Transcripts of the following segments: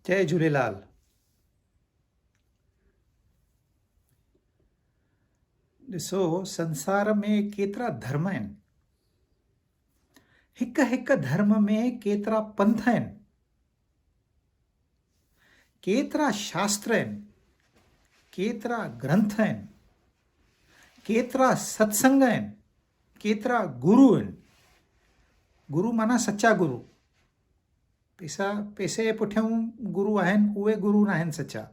जय झूलेलाल। ॾिसो, संसार में केतिरा धर्म आहिनि, हिक हिक धर्म में केतिरा पंथ आहिनि, केतिरा शास्त्र आहिनि, केतिरा ग्रंथ आहिनि, केतिरा सत्संग आहिनि, केतिरा गुरु आहिनि। गुरु माना सच्चा गुरु। पैसे जे पुठियां गुरु आहिनि, उहे गुरु न आहिनि सच्चा,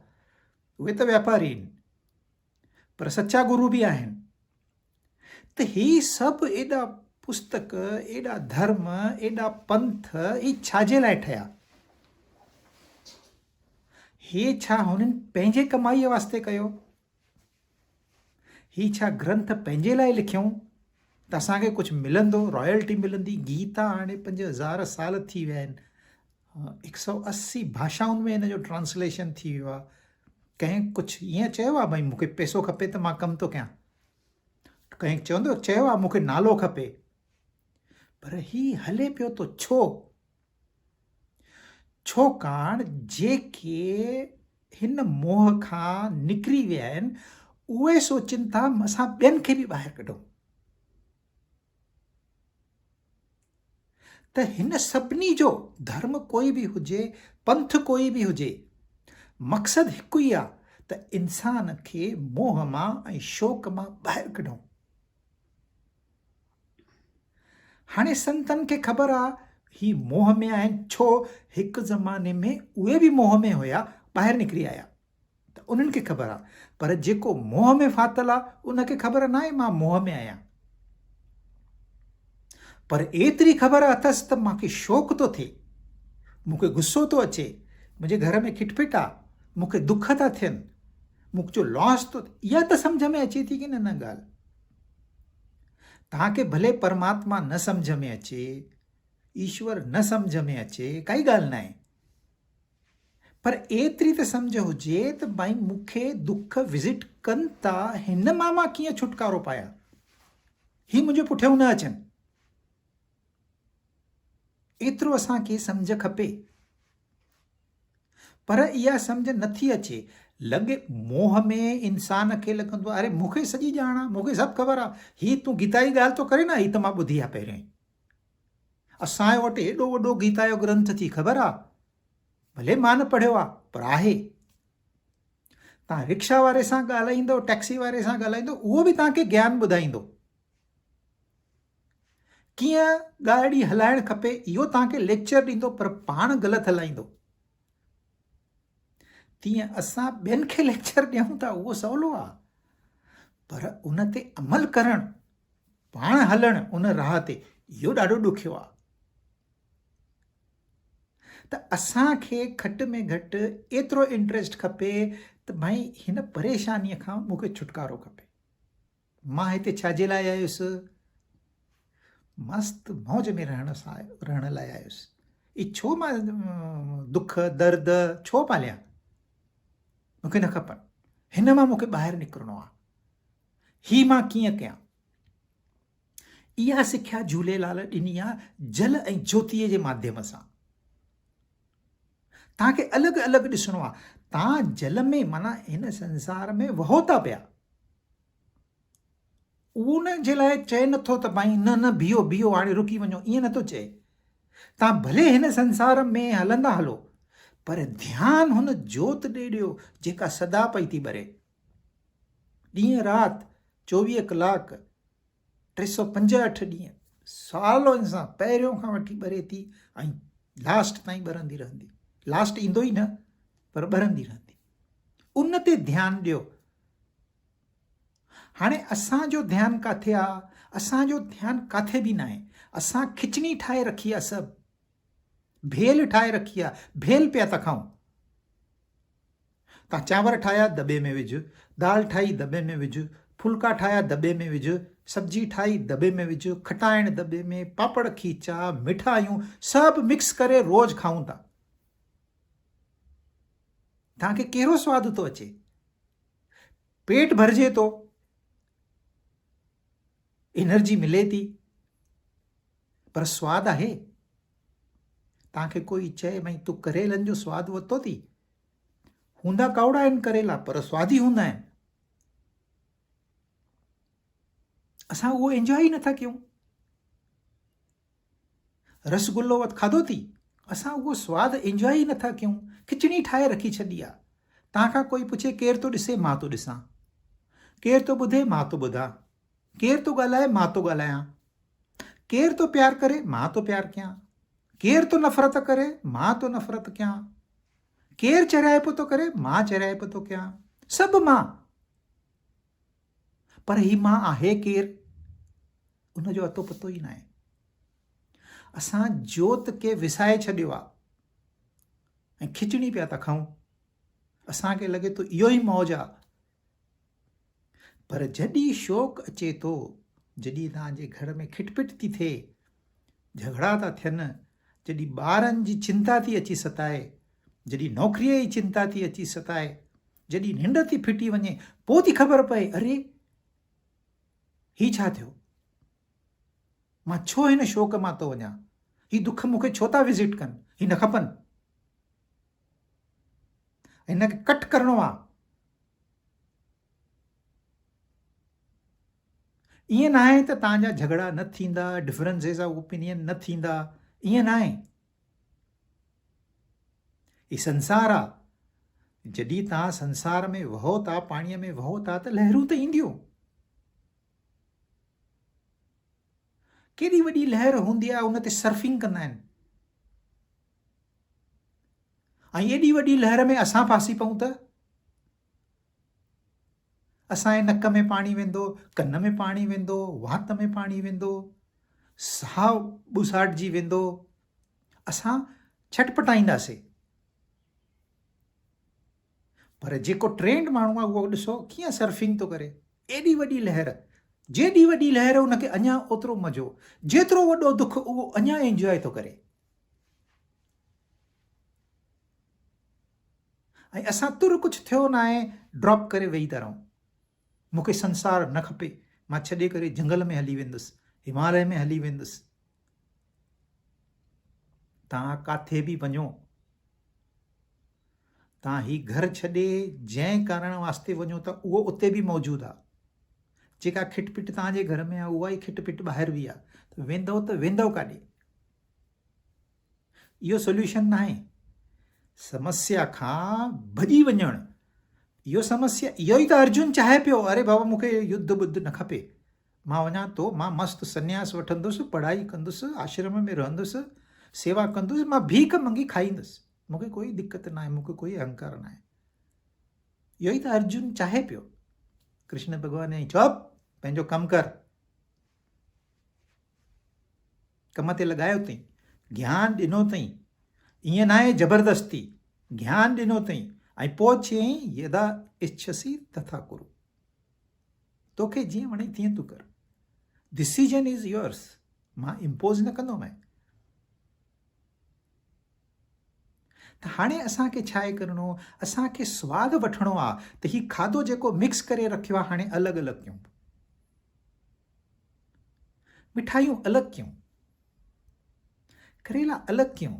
उहे त वापारी आहिनि, पर सच्चा गुरु बि आहिनि। त ही सभु एॾा पुस्तक, एॾा धर्म, एॾा पंथ, ही छाजे लाइ ठहिया? हे छा हुननि पंहिंजे कमाईअ वास्ते कयो? ही छा ग्रंथ पंहिंजे लाइ लिखियऊं त असांखे कुझु मिलंदो, रॉयल्टी मिलंदी? गीता हाणे 5000 साल थी विया आहिनि, 180 भाषाउनि में हिन जो ट्रांसलेशन थी वियो आहे। कंहिं कुझु ईअं चयो आहे भई मूंखे पैसो खपे त मां कमु थो कयां? कंहिं चयो आहे मूंखे नालो खपे? पर ही हले पियो थो छो? छाकाणि जेके हिन मोह खां निकिरी विया आहिनि, उहे सोचनि था असां ॿियनि खे बि ॿाहिरि कढूं। त हिन सभिनी जो, धर्म कोई बि हुजे, पंथ कोई बि हुजे, मक़सदु हिकु ई आहे त इंसान खे मोह मां ऐं शोक मां ॿाहिरि कढूं। हाणे संतनि खे ख़बर आहे ही मोह में आहिनि, छो हिकु ज़माने में उहे बि मोह में हुया, ॿाहिरि निकिरी आया, त उन्हनि खे ख़बर आहे। पर जेको मोह में फाथल आहे उनखे ख़बर न आहे मां मोह में आहियां, पर एतिरी ख़बर अथसि त मूंखे शौक़ु थो थिए, मूंखे गुस्सो थो अचे, मुंहिंजे घर में खिटपिट आहे, मूंखे दुख था थियनि, मुंहिंजो लॉस थो। इहा त सम्झ में अचे थी की न ॻाल्हि? तव्हांखे भले परमात्मा न सम्झ में अचे, ईश्वर न सम्झ में अचे, काई ॻाल्हि न आहे, पर एतिरी त सम्झ हुजे त भई मूंखे दुख विज़िट कनि था, हिन मां कीअं छुटकारो पायां? ही मुंहिंजे पुठियां न अचनि, एतिरो असांखे सम्झ खपे। पर इहा सम्झ नथी अचे। लॻे मोह में इंसान खे लॻंदो आहे अरे मूंखे सॼी ॼाण आहे, मूंखे सभु ख़बर आहे, ही तूं गीता जी ॻाल्हि थो करे न, ही त मां ॿुधी आहे पहिरियों ई। असांजे वटि एॾो वॾो गीता जो ग्रंथ थी, ख़बर आहे, भले मां न पढ़ियो आहे पर आहे। तव्हां रिक्शा वारे सां ॻाल्हाईंदो, टैक्सी वारे सां ॻाल्हाईंदो, उहो बि तव्हांखे ज्ञान ॿुधाईंदो, कीअं गाॾी हलाइणु खपे इहो तव्हांखे लेक्चर ॾींदो, पर पाण ग़लति हलाईंदो। तीअं असां ॿियनि खे लेक्चर ॾियूं था, उहो सवलो आहे, पर उन ते अमल करणु, पाण हलणु उन राह ते, इहो ॾाढो ॾुखियो आहे। त असांखे घटि में घटि एतिरो इंट्रस्ट खपे त भई हिन परेशानीअ खां मूंखे छुटकारो खपे। मां हिते छाजे लाइ आयुसि? मस्तु मौज में रहण लाइ आयुसि। ई छो मां दुख दर्द छो पालियां? मूंखे न खपनि, हिन मां मूंखे ॿाहिरि निकिरणो आहे। ही मां कीअं कयां? इहा सिख्या झूलेलाल ॾिनी आहे जल ऐं ज्योतिअ जे माध्यम सां। तव्हांखे अलॻि अलॻि ॾिसणो आहे। तव्हां जल में माना हिन संसार में वहो था पिया, उन जे लाइ चए नथो त भाई न न बीहो बीहो हाणे रुकी वञो, ईअं नथो चए। तव्हां भले हिन संसार में हलंदा हलो, पर ध्यानु हुन जोत ॾे ॾियो जेका सदा पई थी ॿरे, ॾींहं राति 24 कलाक 365 ॾींहं सालनि सां पहिरियों खां वठी ॿरे थी ऐं लास्ट ताईं ॿरंदी रहंदी। लास्ट ईंदो ई न, पर ॿरंदी रहंदी। उन ते ध्यानु ॾियो। हाणे असांजो ध्यानु किथे आहे? असांजो ध्यानु किथे बि न आहे। असां खिचड़ी ठाहे रखी आहे, सभु भेल ठाहे रखी आहे, भेल पिया था खाऊं। तव्हां चांवर ठाहिया दॿे में विझ, दाल ठाही दॿे में विझ, फुल्का ठाहिया दॿे में विझ, सब्जी ठाही दॿे में विझ, खटाइण दॿे में, पापड़ खीचा, मिठाइयूं सभु मिक्स करे रोज़ खाऊं था। तव्हांखे कहिड़ो सवादु थो अचे? पेट भरिजे थो, एनर्जी मिले थी, पर स्वादु आहे? तव्हांखे कोई चए भई तूं करेलनि जो सवादु वरितो थी, हूंदा कौड़ा आहिनि करेला पर स्वादी हूंदा आहिनि, असां उहो एंजॉय ई नथा कयूं। रसगुल्लो वटि खाधो थी, असां उहो सवादु एंजॉय ई नथा कयूं, खिचड़ी ठाहे रखी छॾी आहे। तव्हांखां कोई पुछे केरु थो ॾिसे, मां थो ॾिसां, केरु थो ॿुधे, मां थो ॿुधां, केरु थो ॻाल्हाए, मां थो ॻाल्हायां, केरु थो प्यारु करे, मां थो प्यारु कयां, केरु थो नफ़रत करे, मां थो नफ़रत कयां, केरु चरियाइप थो करे, मां चरियाइप थो कयां, सभु मां। पर ही मां आहे केरु, उनजो अतो पतो ई न आहे। असां जोत खे विसाए छॾियो आहे ऐं खिचड़ी पिया था खाऊं। असांखे लॻे थो इहो ई मौज आहे। पर जॾहिं शौक़ु अचे थो, जॾहिं तव्हांजे घर में खिटपिट थी थिए, झगड़ा था थियनि, जॾहिं ॿारनि जी चिंता थी अची सताए, जॾहिं नौकरीअ जी चिंता थी अची सताए, जॾहिं निंड थी फिटी वञे, पोइ थी ख़बर पए अरे ही छा थियो, मां छो हिन शौक़ मां थो वञा, ही दुख मूंखे छो था विज़िट कनि, ही न खपनि, हिनखे कट करिणो आहे। ईअं न आहे त तव्हांजा झगड़ा न थींदा, डिफरेंसेस ऑफ ओपिनियन न थींदा, ईअं न आहे। ही संसार आहे। जॾहिं तव्हां संसार में वहो था, पाणीअ में वहो था, त लहरूं त ईंदियूं। केॾी वॾी लहर हूंदी आहे, उन ते सर्फिंग कंदा आहिनि, ऐं एॾी वॾी लहर में असां फासी पऊं त असांजे नक में पाणी वेंदो, कन में पाणी वेंदो, वात में पाणी वेंदो, साहु ॿुसाटिजी वेंदो, असां छटपटाईंदासीं। पर जेको ट्रेंड माण्हू आहे उहो ॾिसो कीअं सर्फिंग थो करे, एॾी वॾी लहर, जेॾी वॾी लहर उनखे अञा ओतिरो मज़ो, जेतिरो वॾो दुख उहो अञा एंजॉय थो करे। ऐं असां तुर कुझु थियो न आहे, ड्रॉप करे वेही था रहूं। मूंखे संसार न खपे, मां छॾे करे जंगल में हली वेंदुसि, हिमालय में हली वेंदुसि। तव्हां काथे बि वञो, तव्हां ही घर छॾे जंहिं कारण वास्ते वञो था उहो उते बि मौजूदु आहे। जेका खिटपिट तव्हांजे घर में आहे उहा ई खिटपिट ॿाहिरि बि आहे, त वेंदव काॾे? इहो सोल्यूशन न आहे। समस्या खां भॼी वञणु, इहो समस्या, इहो ई त अर्जुन चाहे पियो, अरे बाबा मूंखे युद्ध बुद्ध न खपे, मां वञा थो, मां मस्तु संन्यास वठंदुसि, पढ़ाई कंदुसि, आश्रम में रहंदुसि, सेवा कंदुसि, मां भीख मंगी खाईंदुसि, मूंखे कोई दिक़त न आहे, मूंखे कोई अहंकार न आहे। इहो ई त अर्जुन चाहे पियो। कृष्ण भॻवान चई चुप, पंहिंजो कमु कर, कम ते लॻायो अथई, ज्ञान ॾिनो अथई, ईअं न आहे ज़बरदस्ती, ज्ञान ॾिनो अथई, ऐं पोइ चयईं यदा इच्छसी तथा कुरु, तोखे जीअं वणे तीअं तूं कर, डिसीजन इज़ योर्स, मां इम्पोज़ न कंदोमांइ। त हाणे असांखे छा आहे करिणो, असांखे सवादु वठिणो आहे त हीउ खाधो जेको मिक्स करे रखियो आहे हाणे अलॻि अलॻि कयूं, मिठाइयूं अलॻि कयूं, करेला अलॻि कयूं,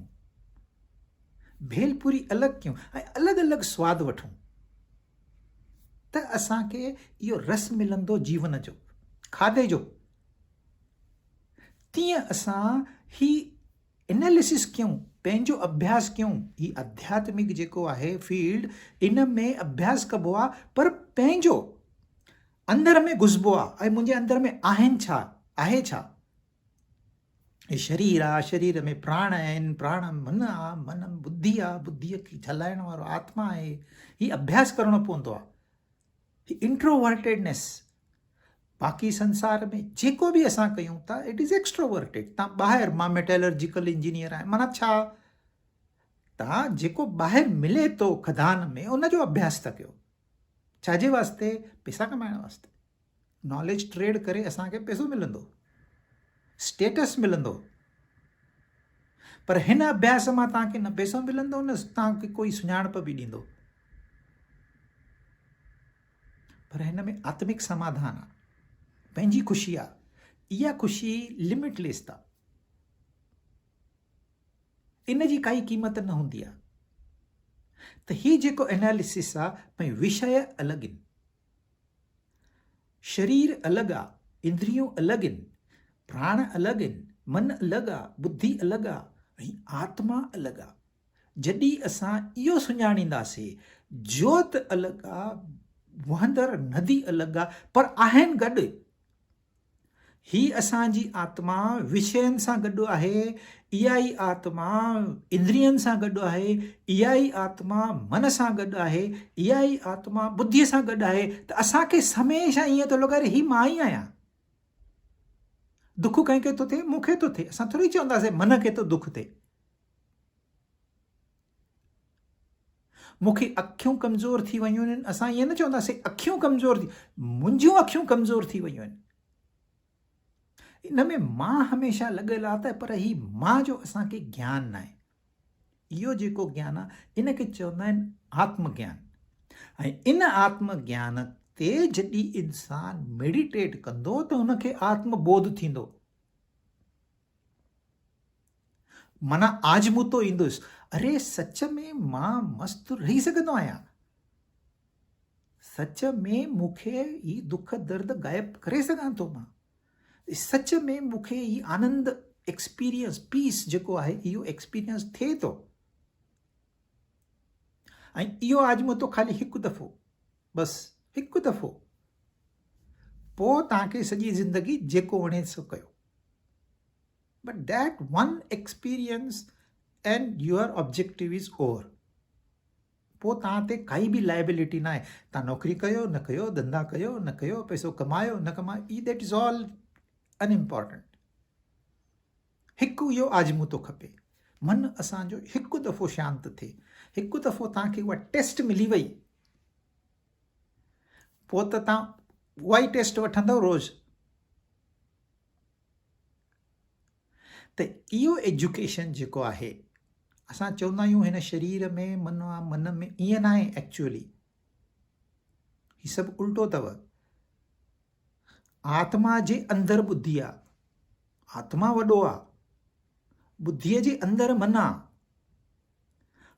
भेलपूरी अलॻि कयूं, ऐं अलॻि अलॻि सवादु वठूं, त असांखे इहो रस मिलंदो जीवन जो, खाधे जो। तीअं असां ही एनालिसिस कयूं, पंहिंजो अभ्यास कयूं। ही आध्यात्मिक जेको आहे फील्ड, इन में अभ्यास कबो आहे, पर पंहिंजो अंदर में घुसबो आहे, ऐं मुंहिंजे अंदर में आहिनि छा, आहे छा। शरीर आहे, शरीर में प्राण आहिनि, प्राण मन आहे, मन बुद्धि आहे, बुद्धीअ खे हलाइण वारो आत्मा आहे। हीउ अभ्यास करणो पवंदो आहे, ही इंट्रोवर्टेडनेस। बाक़ी संसार में जेको बि असां कयूं था, इट इज़ एक्स्ट्रोवर्टेड। तव्हां ॿाहिरि, मां मेटलर्जिकल इंजीनियर आहियां, माना छा, तव्हां जेको ॿाहिरि मिले थो खदान में उनजो अभ्यास था कयो। छाजे वास्ते? पैसा कमाइण वास्ते। नॉलेज ट्रेड करे असांखे पैसो मिलंदो, स्टेटस मिलंदो, पर हिन अभ्यास मां तव्हांखे न पैसो मिलंदो, न तव्हांखे कोई सुञाणप बि ॾींदो, पर हिन में आत्मिक समाधान आहे, पंहिंजी ख़ुशी आहे। इहा ख़ुशी लिमिटलेस आहे। इन जी काई क़ीमत न हूंदी आहे। त ही जेको एनालिसिस आहे भई विषय अलॻि आहिनि, शरीर अलॻि आहे, इंद्रियूं अलॻि आहिनि, प्राण अलॻि आहिनि, मन अलॻि आहे, बुद्धि अलॻि आहे ऐं आत्मा अलॻि आहे। जॾहिं असां इहो सुञाणींदासीं, जोत अलॻि आहे, वहंदड़ नदी अलॻि आहे, पर आहिनि गॾु। ही असांजी आत्मा विषयनि सां गॾु आहे, इहा ई आत्मा इंद्रियनि सां गॾु आहे, इहा ई आत्मा मन सां गॾु आहे, इहा ई आत्मा बुद्धीअ सां गॾु आहे। त असांखे हमेशह ईअं थो लॻे ही मां ई आहियां। दुख कंहिंखे थो थिए, मूंखे थो थिए। असां थोरी चवंदासीं मन खे थो दुख थिए। मूंखे अखियूं कमज़ोर थी वियूं आहिनि, असां ईअं न चवंदासीं अखियूं कमज़ोर थी, मुंहिंजियूं अखियूं कमज़ोर थी वियूं आहिनि। इन में मां हमेशह लॻियल आहे त, पर ही मां जो असांखे ज्ञान न आहे। इहो जेको ज्ञान आहे इन खे चवंदा आहिनि आत्मज्ञान। ऐं इन आत्मज्ञान ते जॾहिं इंसान मेडिटेट कंदो त हुनखे आत्मबोध थींदो, माना आजमूतो ईंदुसि, अरे सच में मां मस्तु रही सघंदो आहियां, सच में मूंखे ही दुख दर्द गायब करे सघां थो, मां सच में मूंखे ही आनंद एक्सपीरियंस पीस जेको आहे इहो एक्सपीरियंस थिए थो। ऐं इहो आजमूतो खाली हिकु दफ़ो, बसि हिकु दफ़ो, पोइ तव्हांखे सॼी ज़िंदगी जेको वणे सो कयो। But that one experience and your objective is over. पोइ तव्हां ते काई बि लाइबिलिटी न आहे। तव्हां नौकिरी कयो न कयो, धंधा कयो न कयो, पैसो कमायो न कमायो, दैट इज़ ऑल अनइम्पॉर्टेंट। हिकु इहो आजमूतो खपे, मन असांजो हिकु दफ़ो शांति थिए। हिकु दफ़ो तव्हांखे उहा टेस्ट मिली वई, पोइ त तव्हां उहा ई टेस्ट वठंदव रोज़। त इहो एजुकेशन जेको आहे, असां चवंदा आहियूं हिन शरीर में मन आहे, मन में, ईअं न आहे एक्चुअली, हीउ सभु उल्टो अथव। आत्मा जे अंदरि बुद्धि आहे, आत्मा वॾो आहे, बुद्धीअ जे अंदरि मन आहे।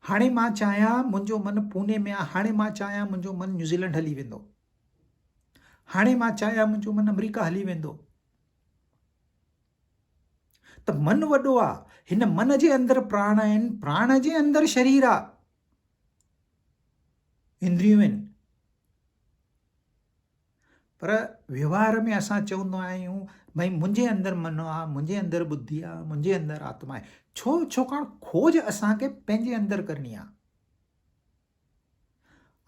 हाणे मां चाहियां मुंहिंजो मन पूने में आहे, हाणे मां चाहियां मुंहिंजो मन न्यूज़ीलैंड हली वेंदो, हाणे मां चाहियां मुंहिंजो मन अमेरिका हली वेंदो। त मन वॾो आहे, हिन मन जे अंदरि प्राण आहिनि, प्राण जे अंदरि शरीर आहे, इंद्रियूं आहिनि। पर व्यवहार में असां चवंदा आहियूं भई मुंहिंजे अंदरि मन आहे, मुंहिंजे अंदरि बुद्धि आहे, मुंहिंजे अंदरि आत्मा आहे। छाकाणि खोज असांखे पंहिंजे अंदरि करणी आहे।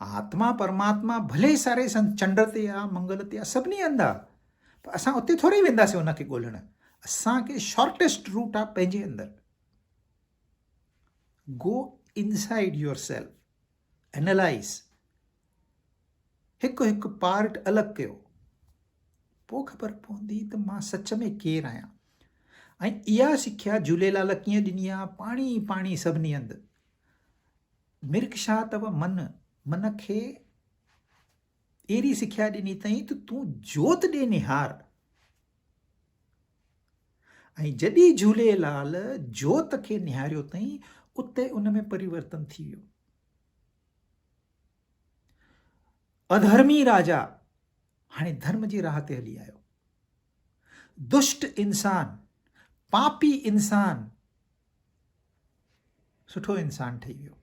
आत्मा परमात्मा भले सारे चंड ते आहे, मंगल ते आहे, सभिनी हंधि आहे, पर असां उते थोरी वेंदासीं हुनखे ॻोल्हण। असांखे शॉर्टेस्ट रूट आहे पंहिंजे अंदरि। Go inside your self, analyse, हिकु हिकु पार्ट अलॻि कयो, पोइ ख़बर पवंदी त मां सच में केरु आहियां। ऐं इहा सिख्या झूलेलाल कीअं ॾिनी आहे? पाणी पाणी सभिनी हंधि। मिर्ग छा अथव? मन खे अहिड़ी सिख्या ॾिनी अथई त तूं जोत ॾे निहार। ऐं जॾहिं झूलेलाल जोत खे निहारियो अथई, उते उन में परिवर्तन थी वियो। अधर्मी राजा हाणे धर्म जी राह ते हली आयो। दुष्ट इंसान, पापी इंसान सुठो इंसान ठही वियो।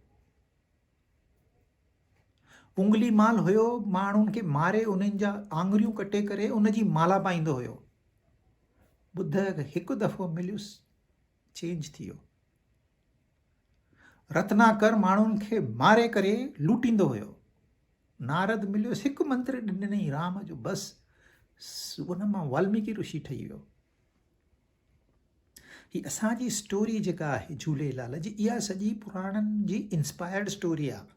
उंगली माल हुयो, माण्हुनि खे मारे उन्हनि जा आङुरियूं कटे करे उनजी माला पाईंदो हुयो। बुद्ध हिकु दफ़ो मिलियुसि, चेंज थी वियो। रत्नाकर माण्हुनि खे मारे करे लूटींदो हुयो। नारद मिलियोसि, हिकु मंत्र ॾिनई राम जो, बसि उन मां वाल्मीकि ऋषि ठही वियो। ही असांजी स्टोरी जेका आहे झूलेलाल जी, इहा सॼी पुराणनि जी इंस्पायर्ड स्टोरी आहे।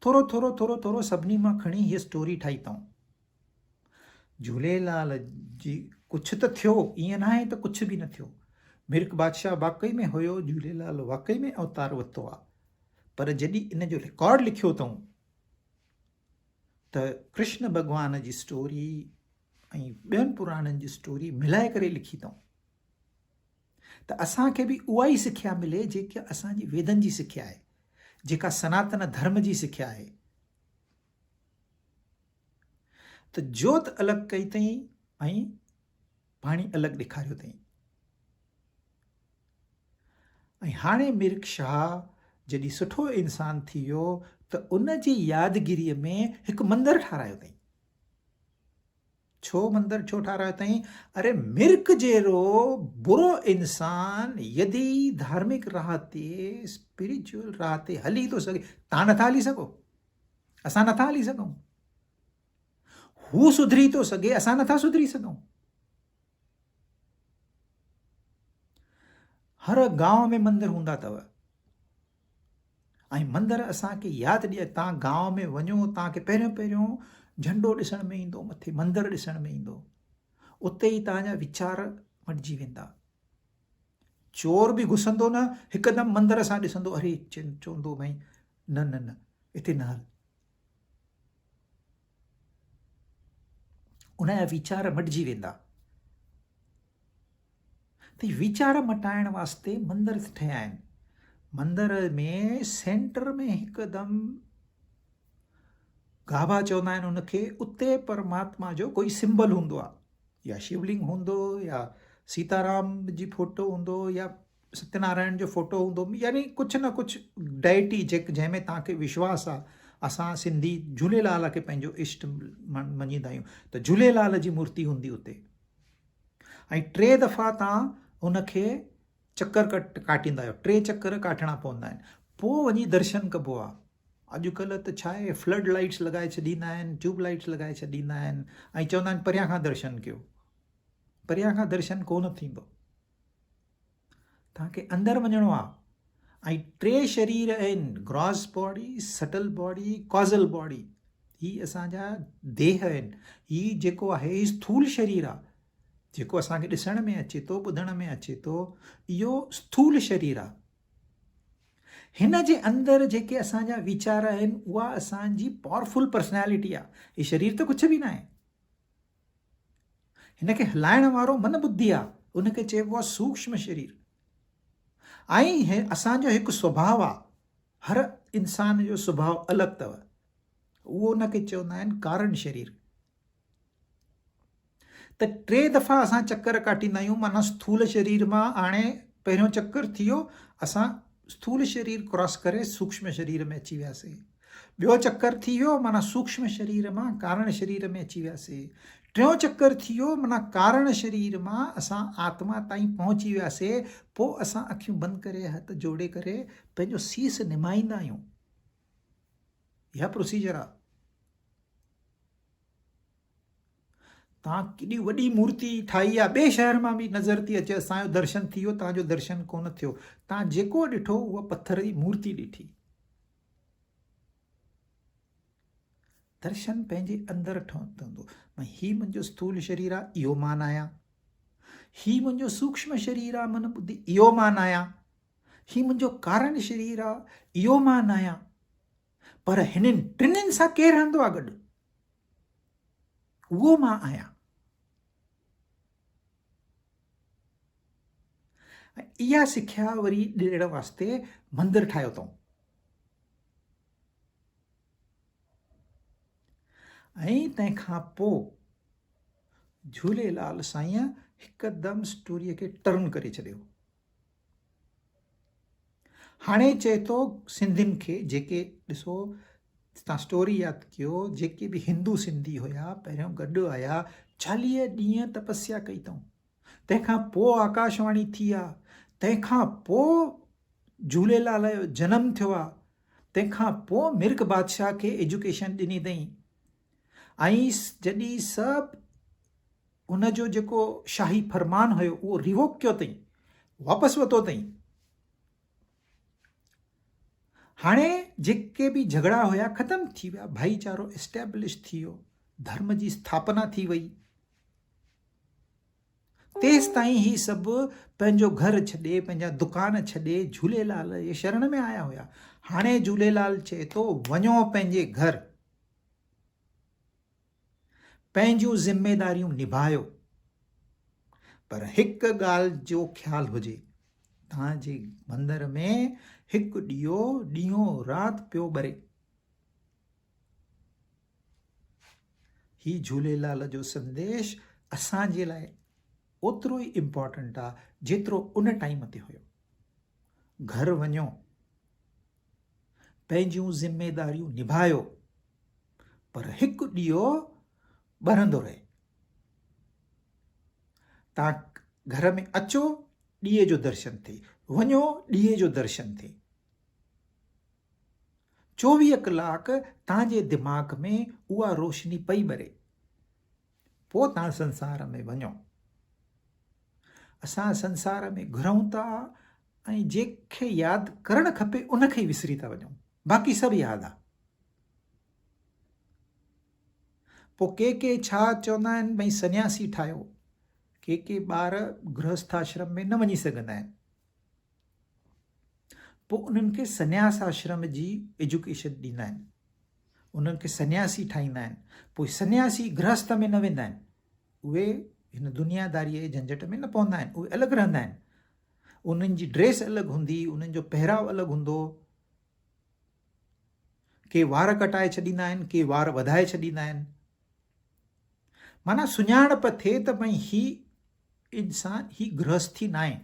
थोरो थोरो थोरो थोरो सभिनी मां खणी हीअ स्टोरी ठाही अथऊं। झूलेलाल जी कुझु त थियो, ईअं न आहे त कुझु बि न थियो। मिर्ग बादशाह वाकई में हुयो, झूलेलाल वाकई में अवतार वरितो आहे। पर जॾहिं इन जो रिकॉर्ड लिखियो अथऊं त कृष्ण भॻवान जी स्टोरी ऐं ॿियनि पुराणनि जी स्टोरी मिलाए करे लिखी अथऊं। त असांखे बि उहा ई सिख्या मिले जेका असांजी वेदनि जी सिख्या आहे, जेका सनातन धर्म जी सिख्या आहे। त जोत अलॻि कई अथई ऐं पाणी अलॻि ॾेखारियो अथई। ऐं हाणे मिर्ग शाह जॾहिं सुठो इंसान थी वियो त उन जी यादगिरीअ में हिकु मंदरु ठारायो अथई। छो मंदरु छो ठारायो अथई? अरे मिर्ग जहिड़ो बुरो इंसान यदि धार्मिक राह ते, स्पिरिचुअल राह ते हली थो सघे, तव्हां नथा हली सघो, असां नथा हली सघूं। हू सुधरी थो सघे, असां नथा सुधरी सघूं। हर गांव में मंदर हूंदा अथव ऐं मंदर असांखे यादि ॾिए। तव्हां गांव में वञो, तव्हांखे पहिरियों झंडो ॾिसण में ईंदो, मथे मंदरु ॾिसण में ईंदो। उते ई तव्हांजा वीचार मटिजी वेंदा। चोर बि घुसंदो न, हिकदमि मंदर सां ॾिसंदो, अरे चवंदो भई न न न हिते न हल। उनजा वीचार मटिजी वेंदा। त वीचार मटाइण वास्ते मंदर ठहिया आहिनि। मंदर में सेंटर में हिकदमि गाभा चवंदा आहिनि उनखे, उते परमात्मा जो कोई सिंबल हूंदो आहे, या शिवलिंग हूंदो, या सीताराम जी फोटो हूंदो, या सत्यनारायण जो फोटो हूंदो, यानी कुझु न कुझु डाइटी जंहिंमें तव्हांखे विश्वास आहे। असां सिंधी झूलेलाल खे पंहिंजो इष्ट मञींदा आहियूं, त झूलेलाल जी मूर्ति हूंदी उते। ऐं 3 दफ़ा तव्हां उनखे चकर काटींदा आहियो, 3 चकर काटणा पवंदा आहिनि, पोइ वञी दर्शन कबो आहे। अॼुकल्ह त छा आहे, फ्लड लाइट्स लॻाए छॾींदा आहिनि, ट्यूब लाइट्स लॻाए छॾींदा आहिनि ऐं चवंदा आहिनि परियां खां दर्शन कयो। परियां खां दर्शन कोन थींदो, तव्हांखे अंदरि वञिणो आहे। ऐं 3 शरीर आहिनि, gross body, subtle body, causal body. ही असांजा देह आहिनि। ही जेको आहे ही स्थूल शरीर आहे, जेको असांखे ॾिसण में अचे थो, ॿुधण में अचे थो, इहो स्थूल शरीर आहे। हिन जे अंदरि जेके असांजा वीचार आहिनि, उहा असांजी पावरफुल पर्सनैलिटी आहे। ही शरीर त कुझु बि न आहे। हिनखे हलाइण वारो मन बुद्धि आहे, उनखे चइबो आहे सूक्ष्म शरीर। ऐं असांजो हिकु स्वभाव आहे, हर इंसान जो स्वभाव अलॻि अथव, उहो उनखे चवंदा आहिनि कारण शरीर। त 3 दफ़ा असां चकर काटींदा आहियूं, माना स्थूल शरीर मां हाणे पहिरियों चकर थी वियो, असां स्थूल शरीर क्रॉस करे सूक्ष्म शरीर में अची वियासीं। ॿियो चकर थी वियो, माना सूक्ष्म शरीर मां कारण शरीर में अची वियासीं। 3 चकर थी वियो, माना कारण शरीर मां असां आत्मा ताईं पहुची वियासीं। पोइ असां अखियूं बंदि करे, हथ जोड़े करे पंहिंजो सीस निमाईंदा आहियूं। इहा प्रोसीजर आहे। तव्हां केॾी वॾी मूर्ति ठाही आहे, ॿिए शहर मां बि नज़र थी अचे, असांजो दर्शन थी वियो, तव्हांजो दर्शन कोन थियो। तव्हां जेको ॾिठो उहा पत्थर जी मूर्ति ॾिठी। दर्शन पंहिंजे अंदरि ठहंदो। ही मुंहिंजो स्थूल शरीर आहे, इहो मां न आहियां। ही मुंहिंजो सूक्ष्म शरीर आहे, मन बुद्धि, इहो मां न आहियां। ही मुंहिंजो कारण शरीर आहे, इहो मां न आहियां। पर हिननि टिनिनि सां केरु रहंदो आहे गॾु, उहो मां आहियां। इहा सिख्या वरी ॾियण वास्ते मंदरु ठाहियो अथऊं। ऐं तंहिंखां पोइ झूलेलाल साईं हिकदमि स्टोरीअ खे टर्न करे छॾियो। हाणे चए थो सिंधियुनि खे, जेके ॾिसो तव्हां स्टोरी यादि कयो, जेके बि हिंदू सिंधी हुया पहिरियों गॾु आया, 40 ॾींहं तपस्या कई अथऊं। तंहिंखां पोइ आकाशवाणी थी आहे, तंहिंखां पोइ झूलेलाल जो जनमु थियो आहे, तंहिंखां पोइ मिर्ग बादशाह खे एजुकेशन ॾिनी अथई। ऐं जॾहिं सभु उनजो जेको शाही फरमान हुयो उहो रिवोक कयो अथई, वापसि वरितो अथई। हाणे जेके बि झगड़ा हुया ख़तमु थी विया, भाईचारो एस्टेब्लिश थी वियो, धर्म जी स्थापना थी वई। तेसि ताईं ही सभु पंहिंजो घर छॾे, पंहिंजा दुकान छॾे झूलेलाल जे शरण में आया हुया। हाणे झूलेलाल चए थो वञो पंहिंजे घर, पंहिंजूं ज़िमेदारियूं निभायो, पर हिकु ॻाल्हि जो ख़्यालु हुजे, तव्हांजे मंदर में हिकु ॾीओ ॾींहों राति पियो ॿरे। ही झूलेलाल जो संदेश असांजे लाइ ओतिरो ई इम्पोर्टेंट आहे जेतिरो उन टाइम ते हुयो। घर वञो, पंहिंजूं ज़िमेदारियूं निभायो, पर हिकु ॾीओ ॿरंदो रहे। तव्हां घर में अचो, ॾीए जो दर्शन थिए, वञो, ॾीए जो दर्शन थिए। 24 कलाक तव्हांजे दिमाग़ में उहा रोशनी पई ॿरे, पोइ तव्हां संसार में वञो। असां संसार में घुरूं था ऐं जंहिंखे यादि करणु खपे उनखे ई विसरी था वञूं, बाक़ी सभु यादि आहे। पोइ के छा चवंदा आहिनि, भई सन्यासी ठाहियो। के ॿार गृहस्थाश्रम में न वञी सघंदा आहिनि, पोइ उन्हनि खे सन्यास आश्रम जी एजुकेशन ॾींदा आहिनि, उन्हनि खे सन्यासी ठाहींदा आहिनि। पोइ सन्यासी गृहस्थ में न वेंदा आहिनि, उहे हिन दुनियादारीअ जे झंझट में न पवंदा आहिनि, उहे अलॻि रहंदा आहिनि। उन्हनि जी ड्रेस अलॻि हूंदी, उन्हनि जो पहिराव अलॻि हूंदो। के वार कटाए छॾींदा आहिनि, के वार वधाए छॾींदा आहिनि। माना सुञाणप थिए त भई ही इंसान, ही गृहस्थी न आहे।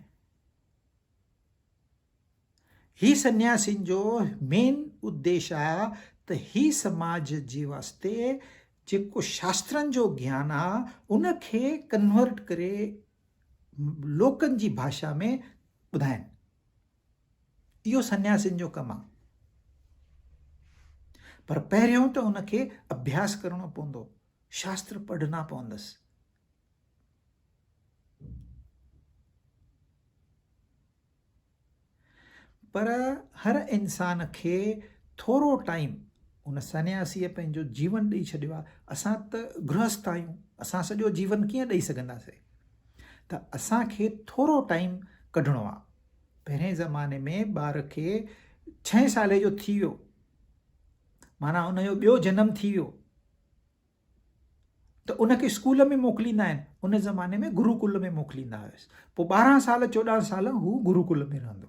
ही सन्यासिन जो मेन उद्देश्य आहे त ही समाज जे वास्ते जेको शास्त्रनि जो ज्ञान आहे उनखे कन्वर्ट करे लोकनि जी भाषा में ॿुधाइनि। इहो सन्यासिन जो कमु आहे। पर पहिरियों त उनखे अभ्यास करणो पवंदो, शास्त्र पढ़ना पवंदसि। पर हर इंसान खे थोरो टाइम, उन सन्यासीअ पंहिंजो जीवन ॾेई छॾियो आहे। असां त गृहस्थ आहियूं, असां सॼो जीवन कीअं ॾेई सघंदासीं? त असांखे थोरो टाइम कढणो आहे। पहिरें ज़माने में ॿार खे 6 साल जो थी वियो, माना उनजो ॿियो जनम थी वियो, त उनखे स्कूल में मोकिलींदा आहिनि। उन ज़माने में गुरुकुल में मोकिलींदा हुयसि। पोइ 12 साल 14 साल हू गुरुकुल में रहंदो,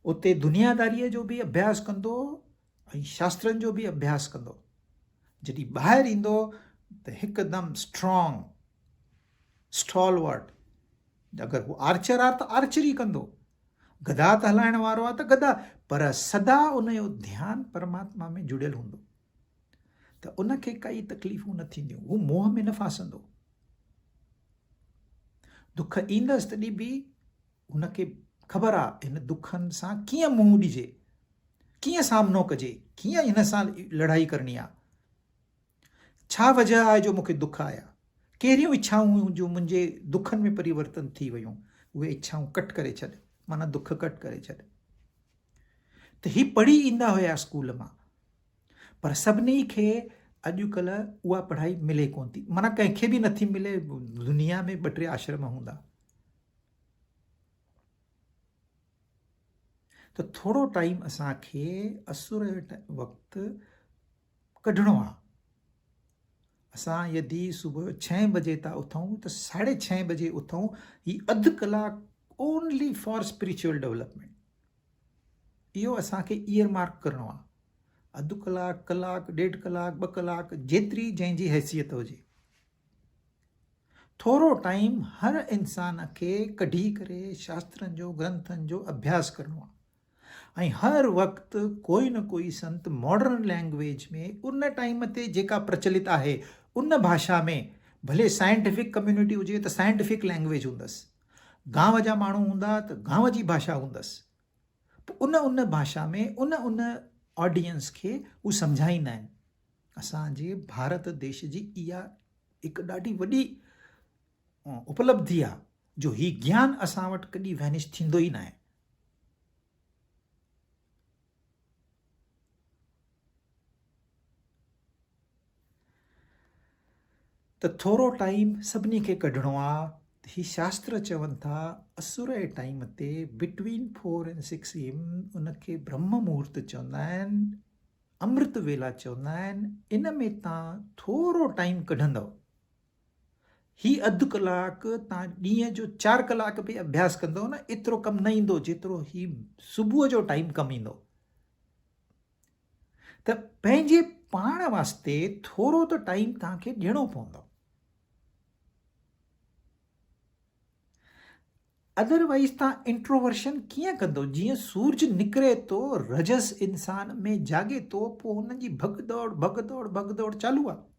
उते दुनियादारीअ जो बि अभ्यास कंदो ऐं शास्त्रनि जो बि अभ्यास कंदो। जॾहिं ॿाहिरि ईंदो त हिकदमि स्ट्रॉन्ग, स्टॉलवर्ट। अगरि हू आर्चर आहे त आर्चरी कंदो, गदा त हलाइण वारो आहे त गदा, पर सदा उनजो ध्यानु परमात्मा में जुड़ियल हूंदो, त उनखे काई तकलीफ़ूं न थींदियूं, हू मोह में न फासंदो। दुख ईंदसि तॾहिं बि उनखे ख़बर आहे इन दुखनि सां कीअं मुंहुं ॾिजे, कीअं सामनो कजे, कीअं हिन सां लड़ाई करणी आहे। छा वजह आहे जो मूंखे दुख आया, कहिड़ियूं इच्छाऊं जो मुंहिंजे दुखनि में परिवर्तन थी वियूं, उहे इच्छाऊं कट करे छॾ, माना दुख कट करे छॾ। त ही पढ़ी ईंदा हुया स्कूल मां, पर सभिनी खे अॼुकल्ह उहा पढ़ाई मिले कोन थी, माना कंहिंखे बि नथी मिले। दुनिया में 2-3 आश्रम हूंदा। त थोरो टाइम असांखे असुर जो वक़्तु कढणो आहे। असां यदि सुबुह 6 बजे था उथूं त 6:30 बजे उथूं। ही अधु कलाकु ओनली फॉर स्पिरिचुअल डेवलपमेंट। इहो असांखे ईयर मार्क करणो आहे। अधु कलाकु, कलाकु, 1.5 कलाक, 2 कलाक, जेतिरी जंहिंजी हैसियत हुजे। थोरो टाइम हर इंसान खे कढी करे शास्त्रनि जो, ग्रंथनि जो अभ्यास करणो आहे। ऐं हर वक़्तु कोई न कोई संत मॉडर्न लैंग्वेज में उन टाइम ते जेका प्रचलित आहे उन भाषा में, भले साइंटिफिक कम्युनिटी हुजे त साइंटिफिक लैंग्वेज हूंदसि, गांव जा माण्हू हूंदा त गांव जी भाषा हूंदसि, उन भाषा में उन ऑडियंस खे हू सम्झाईंदा आहिनि। असांजे भारत देश जी इहा हिकु ॾाढी वॾी उपलब्धि आहे जो ही ज्ञान असां वटि कॾहिं वैनिश थींदो ई न आहे। त थोरो टाइम सभिनी खे कढणो आहे। ही शास्त्र चवनि था असुर जे टाइम ते बिटवीन 4 and 6 AM उनखे ब्रह्म मुहूर्त चवंदा आहिनि, अमृत वेला चवंदा आहिनि। इन में तव्हां थोरो टाइम कढंदव, ही अधु कलाक तव्हां ॾींहं जो 4 कलाक बि अभ्यास कंदो न, एतिरो कमु न ईंदो जेतिरो ही सुबुह जो टाइम कमु ईंदो। त पंहिंजे पाण वास्ते थोरो त टाइम तव्हांखे ॾियणो पवंदो। अदरवाइज़ तव्हां इंट्रोवर्शन कीअं कंदो? जीअं सूरज निकिरे थो, रजस इंसान में जागे थो, पोइ हुन जी भगदौड़ भगदौड़ भगदौड़ चालू आहे।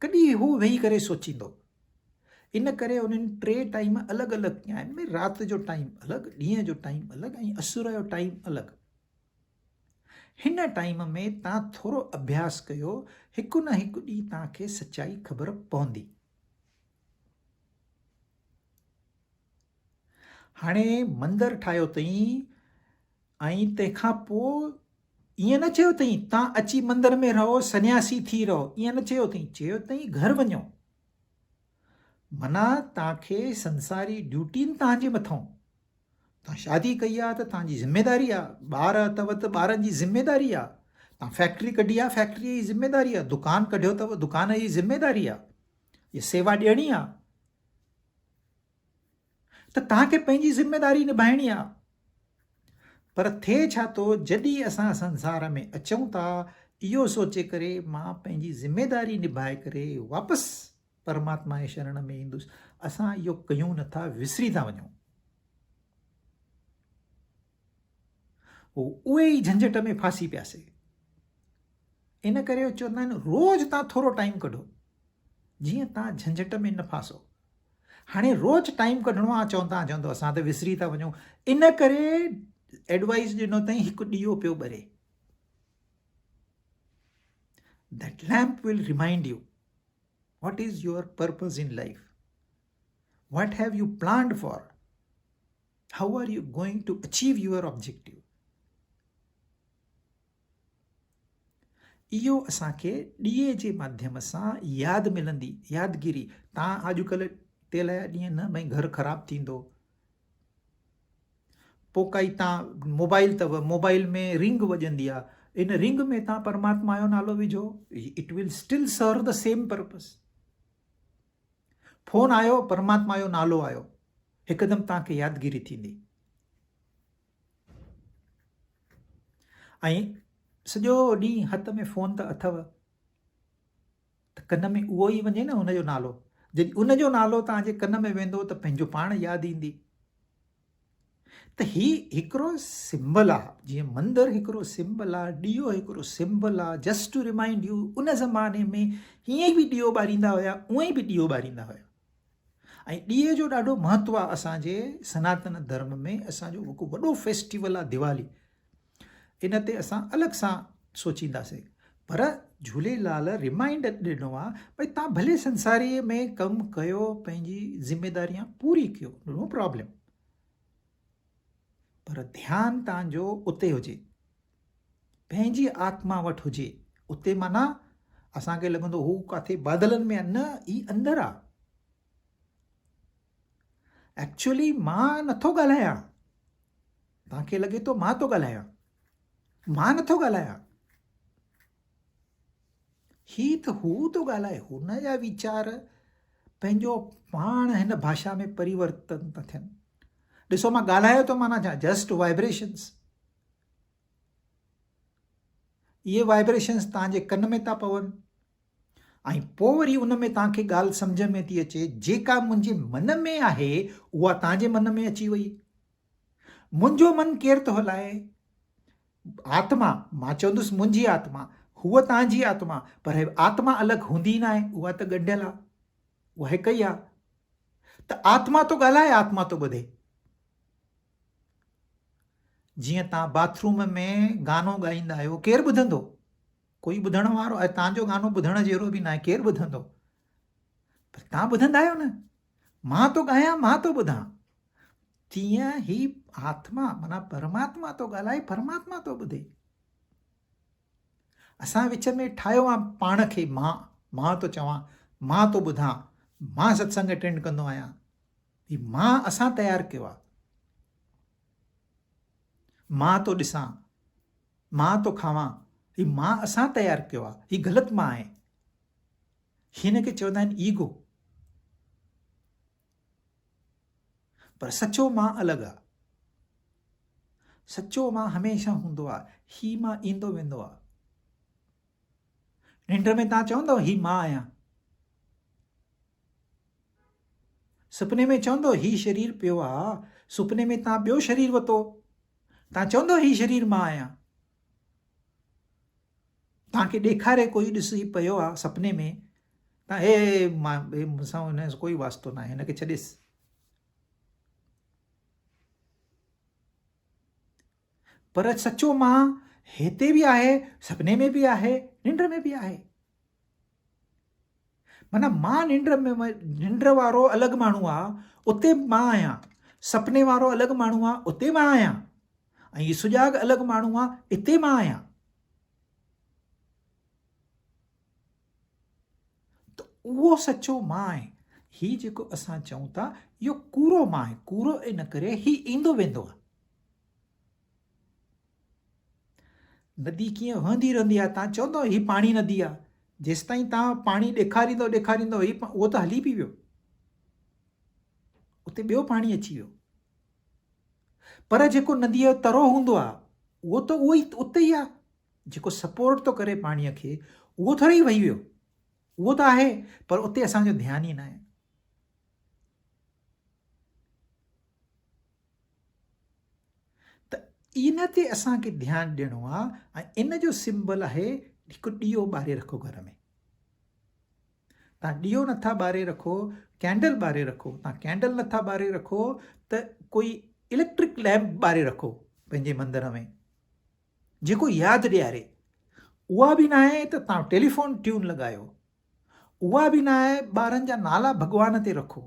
कॾहिं हू वेही करे सोचींदो? इन करे उन्हनि 3 टाइम अलॻि अलॻि कया आहिनि। में राति जो टाइम अलॻि, ॾींहं जो टाइम अलॻि ऐं असुर जो टाइम अलॻि। हिन टाइम में तव्हां थोरो अभ्यास कयो, हिकु न हिकु ॾींहुं तव्हांखे सचाई ख़बर पवंदी। हाणे मंदरु ठाहियो अथई ऐं तंहिंखां पोइ ईअं न चयो अथई तव्हां अची मंदर में रहो, सन्यासी थी रहो, ईअं न चयो अथई। चयो अथई घर वञो। माना तव्हांखे संसारी ड्यूटीनि तव्हांजे मथां। तव्हां शादी कई आहे त तव्हांजी ज़िमेदारी आहे, ॿार अथव त ॿारनि जी ज़िमेदारी आहे, तव्हां फैक्ट्री कढी आहे, फैक्ट्रीअ जी ज़िमेदारी आहे, दुकानु कढियो अथव, दुकान जी ज़िमेदारी आहे, इहा सेवा ॾियणी आहे। त तव्हांखे पंहिंजी ज़िमेदारी निभाइणी आहे। पर थिए छा थो, जॾहिं असां संसार में अचूं था इहो सोचे करे मां पंहिंजी ज़िमेदारी निभाए करे वापसि परमात्मा जे शरण में ईंदुसि, असां इहो कयूं नथा, विसरी था वञूं। उहे ई झंझट में फासी पियासीं। इन करे चवंदा आहिनि रोज़ु तव्हां थोरो टाइम कढो जीअं तव्हां झंझट में न फासो। हाणे रोज़ु टाइम कढणो आहे, चवंदो असां त विसरी था वञूं। इन करे एडवाइस ॾिनो अथई हिकु ॾीओ पियो ॿरे। That lamp will remind U what is your purpose in life, what have you planned for, how are you going to achieve your objective। इहो असांखे ॾीए जे माध्यम सां यादि मिलंदी, यादगिरी। तव्हां अॼुकल्ह तेल जा ॾींहं न, भई घरु ख़राबु थींदो, पोइ काई तव्हां मोबाइल अथव, मोबाइल में रिंग वॼंदी आहे, इन रिंग में तव्हां परमात्मा जो नालो विझो, it will still serve the same purpose. Phone आयो, परमात्मा जो नालो आयो, हिकदमि तव्हांखे यादगिरी थींदी। ऐं सॼो ॾींहुं हथ में फ़ोन त अथव, त कन में उहो ई वञे न हुनजो नालो। जॾहिं उनजो नालो तव्हांजे कन में वेंदो त पंहिंजो पाण यादि ईंदी। त ही हिकिड़ो सिंबल आहे, जीअं मंदरु हिकिड़ो सिंबल आहे, ॾीओ हिकिड़ो सिंबल आहे, जस्ट टू रिमाइंड यू। उन ज़माने में हीअं बि ॾीओ ॿारींदा हुया, उअं ई बि ॾीओ ॿारींदा हुया। ऐं ॾीए जो ॾाढो महत्व आहे असांजे सनातन धर्म में। असांजो हिकु वॾो फेस्टिवल आहे दिवाली, इन ते असां अलॻि सां सोचींदासीं। पर झूलेलाल रिमाइंडर ॾिनो आहे भई तव्हां भले संसारीअ में कमु कयो, पंहिंजी ज़िमेदारियां पूरी कयो, नो प्रॉब्लम, पर ध्यानु तव्हांजो उते हुजे, पंहिंजी आत्मा वटि हुजे। उते माना असांखे लॻंदो हू किथे बादलनि में आहे, न, ही अंदरि आहे। एक्चुअली मां नथो ॻाल्हायां, तव्हांखे लॻे थो मां थो ॻाल्हायां, मां नथो ॻाल्हायां, ही त हू थो ॻाल्हाए। हुन जा वीचार पंहिंजो पाण हिन भाषा में परिवर्तन था थियनि। ॾिसो मां ॻाल्हायो थो, माना छा, जस्ट वाइब्रेशन्स। इहे वाइब्रेशन्स तव्हांजे कन में था पवनि, ऐं पोइ वरी उन में तव्हांखे ॻाल्हि सम्झ में थी अचे, जेका मुंहिंजे मन में आहे उहा तव्हांजे मन में अची वई। मुंहिंजो मन केरु थो हलाए? आत्मा। मां चवंदुसि मुंहिंजी आत्मा, हूअ तव्हांजी आत्मा, पर आत्मा अलॻि हूंदी न आहे, उहा त गॾियल आहे, उहा हिकु ई आहे। त आत्मा तो ॻाल्हाए, आत्मा तो ॿुधे। जीअं तव्हां बाथरूम में गानो ॻाईंदा आहियो, केरु ॿुधंदो? कोई ॿुधण वारो, ऐं तव्हांजो गानो ॿुधण जहिड़ो बि न आहे, केरु ॿुधंदो? पर तव्हां ॿुधंदा आहियो न। मां थो ॻायां, मां थो ॿुधां। तीअं ही आत्मा माना परमात्मा थो ॻाल्हाए, परमात्मा थो ॿुधे। असां विच में ठाहियो आहे पाण खे मां थो चवां, मां थो ॿुधां, मां सत्संग अटेंड कंदो आहियां। ही मां असां तयारु कयो आहे। मां थो ॾिसां, मां थो खावां, ही मां असां तयारु कयो आहे। ही ग़लति मां आहे। हिन खे चवंदा आहिनि ईगो। पर सचो मां अलॻि आहे। सचो मां हमेशह हूंदो आहे, ही मां ईंदो वेंदो आहे। निंड में तव्हां चवंदव ही मां आहियां, सुपने में चवंदो ही शरीर पियो आहे, सुपने में तव्हां ॿियो शरीर वरितो, तव्हां चवंदव ही शरीर मां आहियां। तव्हांखे ॾेखारे कोई ॾिसी पियो आहे सपने में, तव्हां हे मां मूंसां हुन जो कोई वास्तो न आहे, हिनखे छॾेसि। पर सचो मां हिते बि आहे, सपने में बि आहे, निंड में बि आहे। माना मां निंड वारो अलॻि माण्हू आहे, उते मां आहियां। सपने वारो अलॻि माण्हू आहे, उते मां आहियां। ऐं हीउ सुजाॻ अलॻि माण्हू आहे, इते मां आहियां। त उहो सचो मां आहे। हीउ जेको असां चऊं था इहो कूड़ो मां आहे। कूड़ो इन करे ही ईंदो वेंदो आहे। नदी कीअं वहंदी रहंदी आहे, तव्हां चवंदव हीउ पाणी नदी आहे, जेसि ताईं तव्हां पाणी ॾेखारींदो उहो त हली बि वियो, उते ॿियो पाणी अची वियो। पर जेको नदीअ जो तरो हूंदो आहे उहो त उहो ई उते ई आहे, जेको सपोर्ट थो करे पाणीअ खे, उहो थोरी वही वियो, उहो त आहे, पर उते असांजो ध्यानु ई न आहे। त इन ते असांखे ध्यानु ॾियणो आहे। ऐं इन जो सिंबल आहे हिकु ॾीओ ॿारे रखो घर में। तव्हां ॾीओ नथा ॿारे रखो, कैंडल ॿारे रखो। तव्हां कैंडल नथा ॿारे रखो त कोई इलेक्ट्रिक लैम्प ॿारे रखो पंहिंजे मंदर में, जेको यादि ॾियारे। उहा बि न आहे त तव्हां टेलीफोन ट्यून लॻायो, उहा बि न आहे ॿारनि जा नाला भॻवान ते रखो।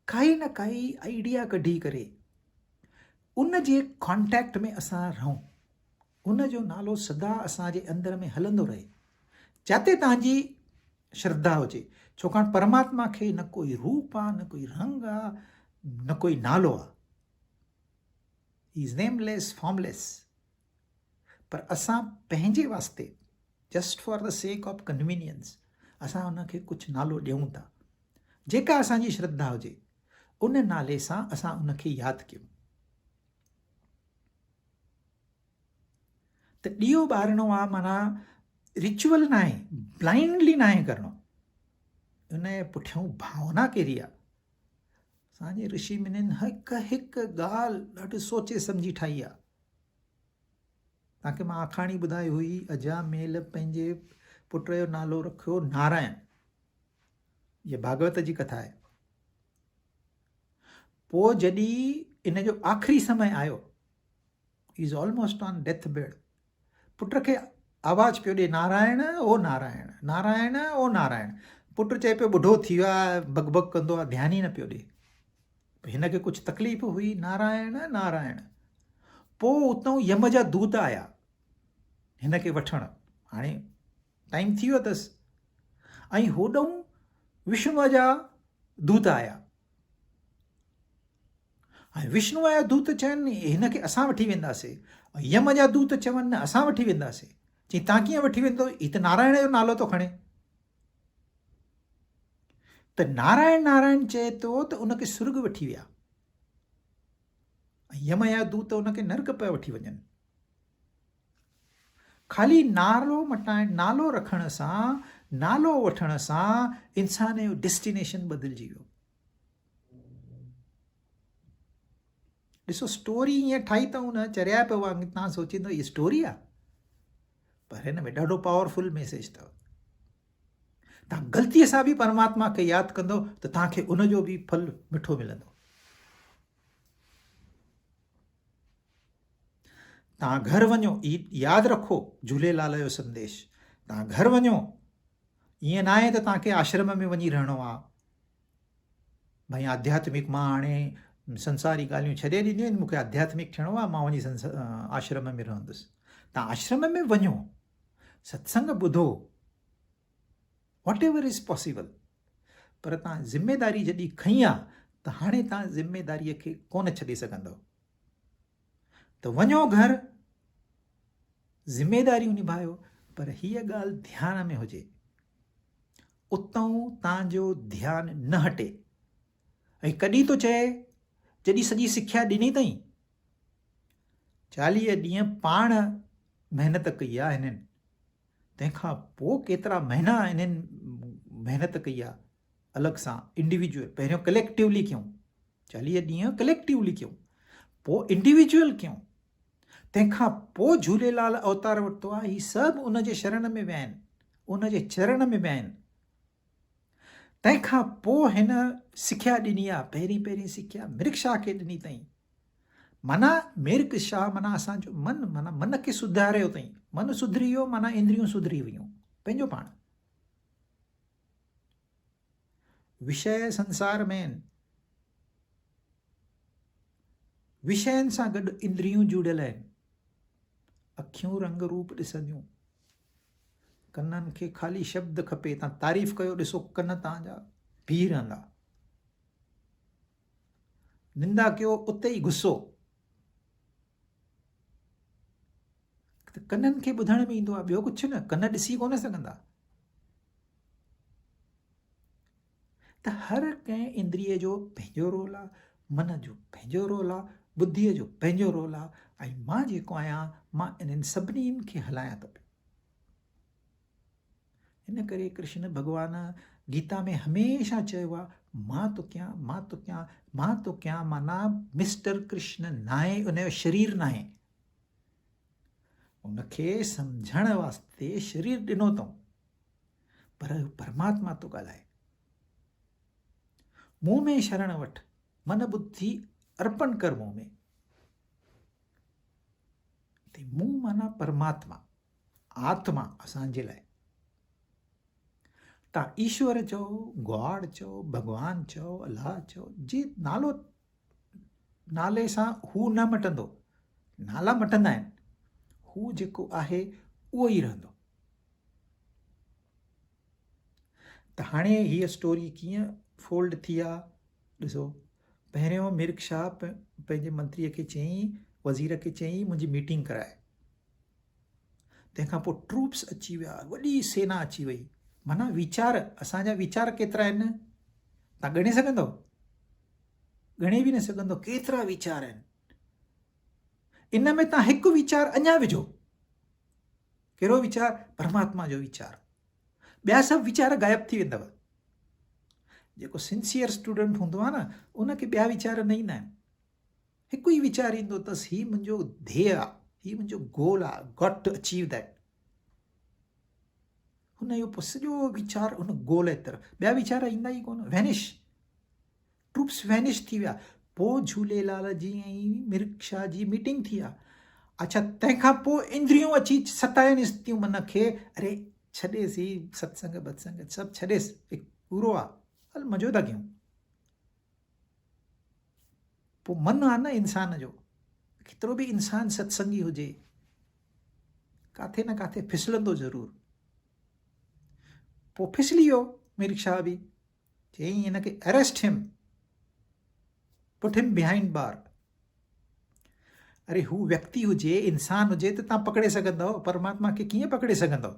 काई न काई आइडिया कढी करे उन जे कॉन्टेक्ट में असां रहूं, उन जो नालो सदा असांजे अंदर में हलंदो रहे, जिते तव्हांजी श्रद्धा हुजे। छाकाणि परमात्मा खे न कोई रूप आहे, न कोई रंग आहे, न कोई नालो आहे। He is nameless, formless. पर असां पंहिंजे वास्ते, just for the sake of convenience, असां हुनखे कुझु नालो ॾियूं था। जेका असांजी श्रद्धा हुजे उन नाले सां असां उनखे यादि कयूं। त ॾीओ ॿारणो आहे माना रिचुअल न आहे, ब्लाइंडली न आहे करिणो। उन जे पुठियां भावना कहिड़ी आहे। असांजे ऋषि मुनिनि हिकु हिकु ॻाल्हि ॾाढी सोचे सम्झी ठाही आहे। तव्हांखे मां आखाणी ॿुधाई हुई, अजामेल पंहिंजे पुट जो नालो रखियो नारायण। इहा भागवत जी कथा आहे। पोइ जॾहिं इन जो आख़िरी समय आयो, is almost on deathbed, पुट खे आवाज़ पियो ॾे, नारायण ओ नारायण, नारायण ओ नारायण। पुटु चए पियो ॿुढो थी वियो आहे, बकबक कंदो आहे, ध्यानु ई न पियो ॾे। हिनखे कुझु तकलीफ़ हुई, नारायण नारायण। पोइ उतां यम जा दूत आया हिनखे वठणु, हाणे टाइम थी वियो अथसि। ऐं होॾऊं विष्णुअ जा दूत आया। ऐं विष्णुअ जा दूत चवनि हिनखे असां वठी वेंदासीं। यम जा दूत चवनि न असां वठी वेंदासीं। चई तव्हां कीअं वठी वेंदो, हीउ त नारायण जो नालो थो खणे। त नारायण नारायण चए थो त उनखे सुर्ग वठी विया, ऐं यम जा दूत उनखे नर्क पिया वठी वञनि। ख़ाली नालो मटाइण, नालो रखण सां, नालो वठण सां इंसान जो डेस्टिनेशन बदिलजी वियो। ॾिसो स्टोरी ईअं ठाही अथऊं न चरिया पियो वांगुरु, तव्हां सोचींदो हीअ स्टोरी आहे, पर हिन में ॾाढो पावरफुल मैसेज अथव। तव्हां ग़लतीअ सां बि परमात्मा खे यादि कंदो त तव्हांखे उनजो बि फल मिठो मिलंदो। तव्हां घर वञो, यादि रखो झूलेलाल जो संदेश। तव्हां घर वञो, ईअं न आहे त तव्हांखे आश्रम में वञी रहणो आहे। भई आध्यात्मिक, मां हाणे संसारी ॻाल्हियूं छॾे ॾिनियूं आहिनि, मूंखे आध्यात्मिक थियणो आहे, मां वञी आश्रम में रहंदुसि। तव्हां आश्रम में वञो, सत्संग ॿुधो, वॉट एवर इज़ पॉसिबल। पर तव्हां ज़िमेदारी जॾहिं खई आहे त हाणे तव्हां ज़िमेदारीअ खे कोन छॾे सघंदव। त वञो घर, ज़िमेदारियूं निभायो, पर हीअ ॻाल्हि ध्यान में हुजे, उतां तव्हांजो ध्यानु न हटे। ऐं कॾहिं थो चए, जॾहिं सॼी सिख्या ॾिनी अथई, 40 ॾींहं पाण महिनत कई आहे हिननि, तंहिंखां पोइ केतिरा महीना इन्हनि महिनत कई आहे अलॻि सां इंडिविजुअल। पहिरियों कलेक्टिवली कयूं, 40 ॾींहं कलेक्टिवली कयूं, पोइ इंडिविजुअल कयूं, तंहिंखां पोइ झूलेलाल अवतार वरितो आहे। हीअ सभु उन जे शरण में विया आहिनि, उन जे चरण में विया आहिनि। तंहिंखां पोइ हिन सिख्या ॾिनी आहे। पहिरीं सिख्या मिर्ग शाह खे ॾिनी अथई। माना मिर्ग शाह माना असांजो मन, माना मन खे सुधारियो अथई। मन सुधरी वियो माना इंद्रियूं सुधरी वियूं पंहिंजो पाण। विषय संसार में आहिनि, विषयनि सां गॾु इंद्रियूं जुड़ियल आहिनि। अखियूं रंग रूप ॾिसंदियूं, कननि खे ख़ाली शब्द खपे। तव्हां तारीफ़ कयो, ॾिसो कन तव्हांजा बीह रहंदा। निंदा कयो, उते ई गुस्सो। त कननि खे ॿुधण में ईंदो आहे, ॿियो कुझु न। कन ॾिसी कोन सघंदा। त हर कंहिं इंद्रिय जो पंहिंजो रोल आहे, मन जो पंहिंजो रोल आहे, बुद्धीअ जो पंहिंजो रोल आहे। ऐं मां जेको आहियां, मां इन्हनि सभिनीनि खे हलायां थो पियो। इन करे कृष्ण भॻवान गीता में हमेशह चयो आहे, मां तो कयां, मां तो कयां, मां तो कयां। माना मिस्टर कृष्ण नाहे, उनजो शरीर नाहे। उनखे सम्झण वास्ते शरीर ॾिनो अथऊं, पर परमात्मा तो ॻाल्हाए। मुंह में शरण वठ, मन बुद्धि अर्पण कर मुंह में। मुंह माना परमात्मा, आत्मा असांजे लाइ। तव्हां ईश्वर चओ, गॉड चओ, भॻवान चओ, अलाह चओ, जी नालो नाले सां हू न मटंदो। नाला मटंदा आहिनि, हू जेको आहे उहो ई रहंदो। त हाणे हीअ स्टोरी कीअं फोल्ड थी आहे, ॾिसो। पहिरियों मिर्ग शाह पंहिंजे मंत्रीअ खे चयईं, वज़ीर खे चयईं, मुंहिंजी मीटिंग कराए। तंहिंखां पोइ ट्रूप्स अची विया, वॾी सेना अची वई। माना वीचार, असांजा वीचार केतिरा आहिनि तव्हां ॻणे सघंदव? ॻणे बि न सघंदव केतिरा वीचार आहिनि। इन में तव्हां हिकु वीचार अञा विझो। कहिड़ो वीचार? परमात्मा जो वीचार। ॿिया सभु वीचार गायब थी वेंदव। जेको सिंसियर स्टूडेंट हूंदो आहे न, उनखे ॿिया वीचार न ईंदा आहिनि। हिकु ई वीचार ईंदो अथसि, हीउ मुंहिंजो ध्येय आहे, हीउ मुंहिंजो गोल आहे, गॉट टू अचीव दैट। हुनजो पोइ सॼो वीचार हुन गोल जे तरफ़, ॿिया वीचार ईंदा ई कोन, वैनिश। ट्रूप्स वैनिश थी विया। पोइ झूलेलाल जी ऐं मिर्ग शाह जी मीटिंग थी आहे। अच्छा, तंहिंखां पोइ इंद्रियूं अची सताइनि थियूं मन खे। अरे छॾेसि, ही सत्संग बत्संग सभु छॾेसि, हिकु पूरो आहे, हल मज़ो था कयूं। पोइ मन आहे न इंसान जो, केतिरो बि इंसानु सत्संगी हुजे, काथे न काथे फिसलंदो ज़रूरु। पोइ फिसली वियो मिर्ग शाह बि, चयईं हिनखे अरेस्ट हिम, पुट हिम बिहाइंड बार। अरे हू व्यक्ति हुजे, इंसान हुजे त तव्हां पकड़े सघंदव, परमात्मा खे कीअं पकड़े सघंदव?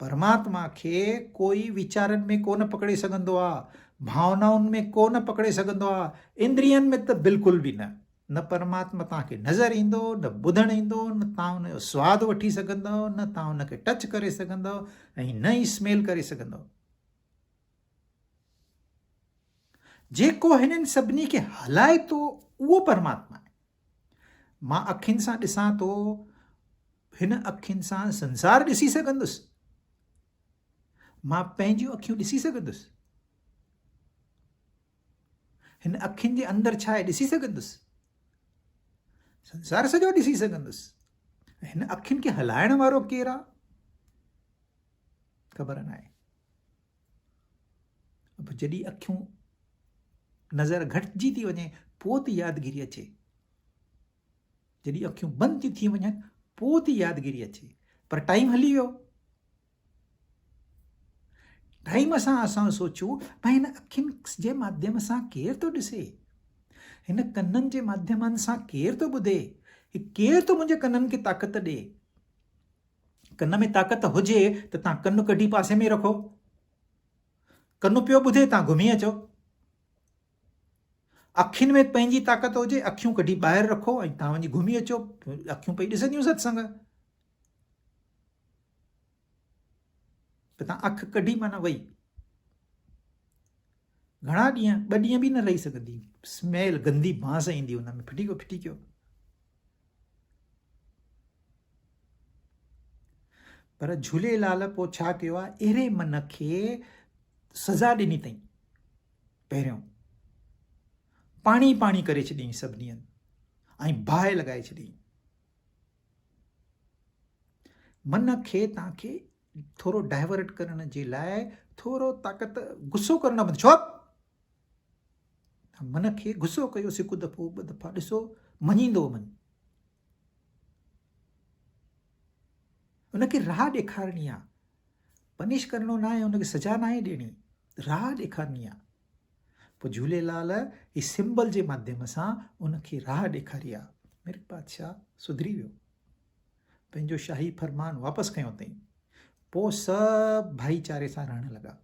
परमात्मा खे कोई वीचारनि में कोन पकड़े सघंदो आहे, भावनाउनि में कोन पकड़े सघंदो आहे, इंद्रियनि में त बिल्कुलु बि न। न परमात्मा तव्हांखे नज़र ईंदो, न ॿुधणु ईंदो, न तव्हां हुनजो सवादु वठी सघंदव, न तव्हां हुनखे टच करे सघंदव, ऐं न ई स्मेल करे सघंदव। जेको हिननि सभिनी खे हलाए थो उहो परमात्मा आहे। मां अखियुनि सां ॾिसां थो, हिन अखियुनि सां संसार ॾिसी सघंदुसि, मां पंहिंजियूं अखियूं ॾिसी सघंदुसि, हिन अखियुनि जे अंदरि छा आहे ॾिसी सघंदुसि, संसार सॼो ॾिसी सघंदुसि। हिन अखियुनि खे हलाइण वारो केरु आहे ख़बर न आहे। जॾहिं अखियूं नज़र घटिजी थी वञे पोइ थी यादगिरी अचे, जॾहिं अखियूं बंदि थी वञनि पोइ थी यादगिरी अचे, पर टाइम हली वियो। टाइम सां असां सोचूं भाई हिन अखियुनि जे माध्यम सां केरु थो ॾिसे, हिन कननि जे माध्यमनि सां केरु थो ॿुधे, केरु थो मुंहिंजे कननि खे ताक़त ॾे, कन में ताक़त हुजे त तव्हां कनु कढी पासे में रखो, कनु पियो ॿुधे तव्हां घुमी अचो। अखियुनि में पंहिंजी ताक़त हुजे, अखियूं कढी ॿाहिरि रखो ऐं तव्हां वञी घुमी अचो, अखियूं पई ॾिसंदियूं सत्संग। त तव्हां अखि कढी माना वई, घणा ॾींहं 2 ॾींहं बि न रही सघंदी, स्मेल गंदी बांस ईंदी हुन में, फिटी कयो। पर झूलेलाल पोइ छा कयो आहे, अहिड़े मन खे सज़ा ॾिनी अथई। पहिरियों पाणी करे छॾियईं सभिनी हंधि ऐं बाहि लॻाए छॾियईं। मन खे तव्हांखे थोरो डाइवर्ट करण जे लाइ थोरो ताक़त, गुस्सो करणु बंदि छो, मन खे गुस्सो कयो हिकु दफ़ो 2 दफ़ा, ॾिसो मञींदो मन। उनखे राह ॾेखारणी आहे, पनिश करणो न आहे, उनखे सज़ा न आहे ॾियणी, राह ॾेखारणी आहे। पोइ झूलेलाल ही सिंबल जे माध्यम सां उनखे राह ॾेखारी आहे। मेरे बादशाह सुधरी वियो, पंहिंजो शाही फरमान वापसि खयो अथई। पोइ सभु भाईचारे सां रहण लॻा।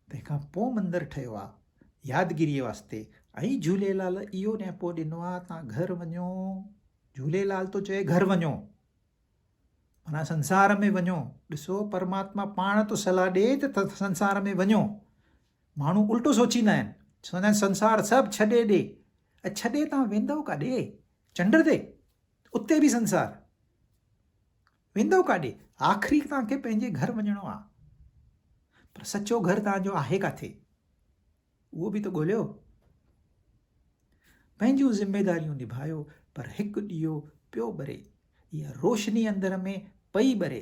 तंहिंखां पोइ मंदरु ठहियो आहे यादगिरीअ वास्ते। ऐं झूलेलाल इहो न्यापो ॾिनो आहे, तव्हां घर वञो, झूलेलाल तो चए घर वञो, माना संसार में वञो। ॾिसो परमात्मा पाण तो सलाह ॾे त संसार में वञो। माण्हू उल्टो सोचींदा आहिनि, चवंदा आहिनि संसार सभु छॾे ॾे। छॾे तव्हां वेंदव काॾे? चंड ते? उते बि संसार, वेंदव काॾे? आख़िरी तव्हांखे पंहिंजे घर वञिणो आहे। पर सचो घर तव्हांजो आहे किथे, उहो बि त ॻोल्हियो। पंहिंजूं ज़िमेदारियूं निभायो। पर हिकु ॾीओ पियो ॿरे, इहा रोशनी अंदर में पई ॿरे।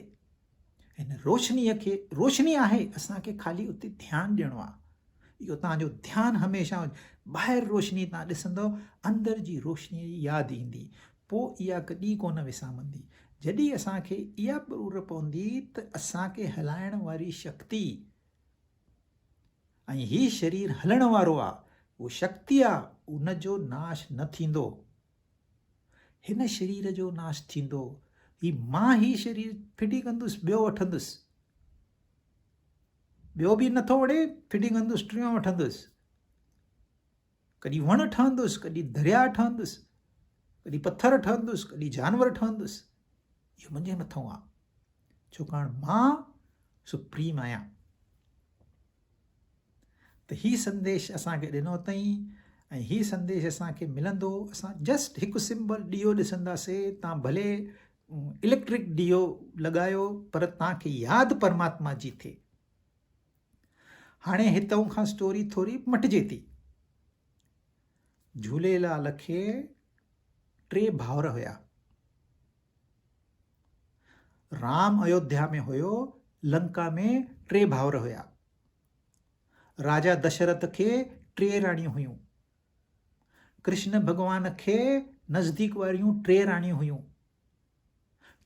हिन रोशनीअ खे, रोशनी आहे, असांखे ख़ाली उते ध्यानु ॾियणो आहे। इहो तव्हांजो ध्यानु हमेशह, ॿाहिरि रोशनी तव्हां ॾिसंदव, अंदरि जी रोशनी यादि ईंदी। पोइ इहा कॾहिं कोन विसामंदी। जॾहिं असांखे इहा ज़रूर पवंदी त असांखे हलाइण वारी शक्ति, ऐं हीउ शरीर हलण वारो आहे, उहो शक्ति आहे, उनजो नाश न थींदो। हिन शरीर जो नाश थींदो। ही मां ही शरीर फिटी कंदुसि, ॿियो वठंदुसि, ॿियो बि नथो वणे, फिटी कंदुसि, टियों वठंदुसि। कॾहिं वण ठहंदुसि, कॾहिं दरिया ठहंदुसि, कॾहिं पत्थर ठहंदुसि, कॾहिं जानवर ठहंदुसि। इहो मुंहिंजे मथां आहे, छाकाणि मां सुप्रीम आहियां। त ही संदेश असांखे ॾिनो अथई, ऐं ही संदेश असांखे मिलंदो। असां जस्ट हिकु सिंबल ॾीओ ॾिसंदासीं। तव्हां भले इलेक्ट्रिक ॾीओ लॻायो, पर तव्हांखे यादि परमात्मा जी थिए। हाणे हितां खां स्टोरी थोरी मटिजे थी। झूलेलाल खे 3 भाउर हुया। राम अयोध्या में हुयो, लंका में 3 भाउर हुया। राजा दशरथ खे 3 राणियूं हुयूं। कृष्ण भॻवान खे नज़दीक वारियूं 3 राणियूं हुयूं।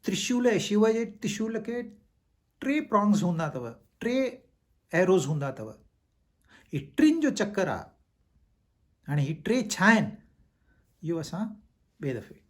त्रिशूल, शिव जे त्रिशूल खे 3 प्रॉन्ग्स हूंदा अथव, 3 एरोज़ हूंदा अथव। ही 3 जो चक्कर आहे। हाणे ही 3 छा आहिनि, इहो असां ॿिए दफ़े